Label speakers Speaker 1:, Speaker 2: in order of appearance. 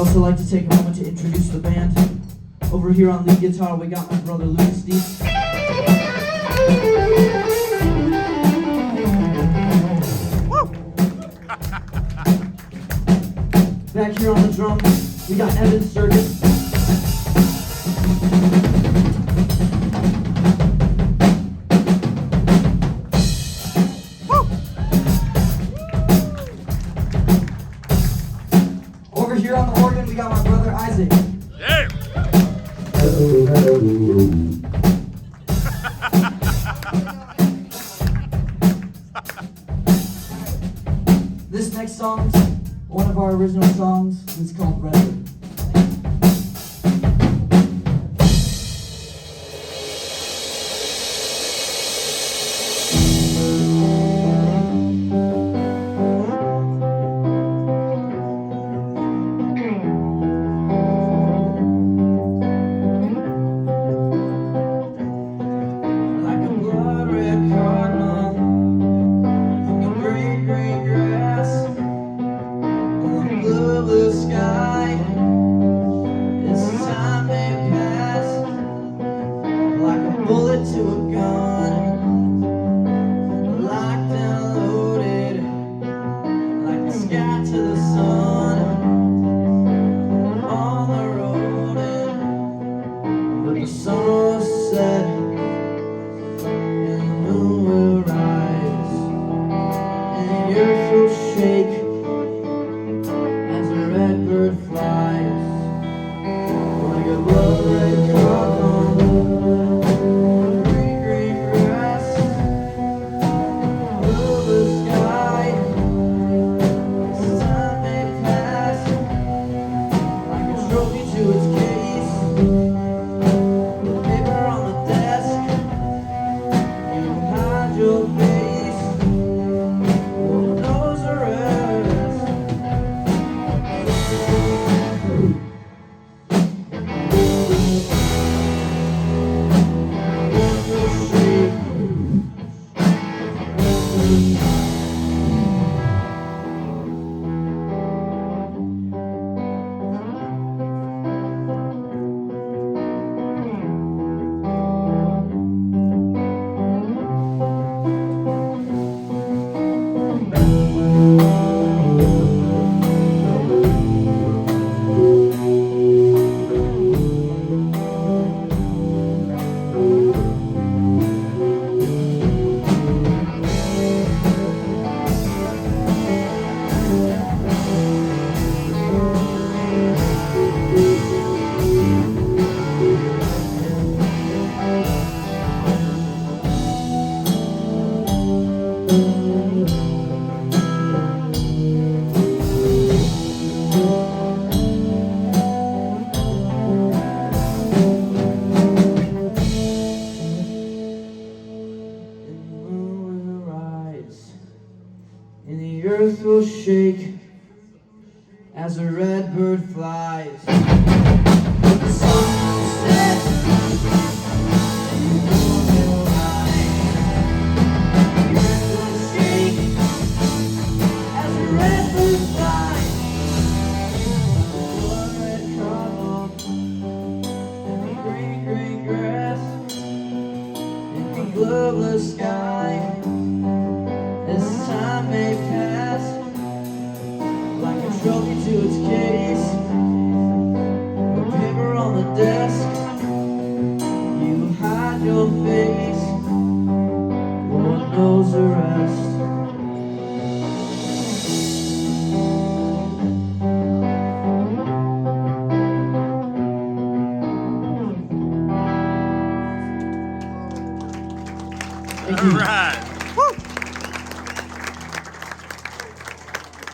Speaker 1: also like to take a moment to introduce the band. Over here on lead guitar, we got my brother Lucas D. Back here on the drums, we got Evan Sturgis. Over here on the organ, we got my brother Isaac.
Speaker 2: Yeah.
Speaker 1: This next song's one of our original songs. It's called Redwood. Blue sky, this time may pass like a bullet to a gun, locked and loaded, like the sky to the sun, on the road, but the sun will set and the moon will rise and the earth will shake. Redbird flies like a blood red cock on green, green grass. Blue the sky, this time may pass like a trophy to its case. The paper on the desk, you hide your face. One knows the rest. And the earth will shake as a red bird flies. The sun will set and the moon will rise. The earth will shake as a red bird flies. Blood red cotton and the green, green grass and the blue sky. This time may pass like a trophy to its case. The paper on the desk, you hide your face. Lord knows the rest.
Speaker 2: All right.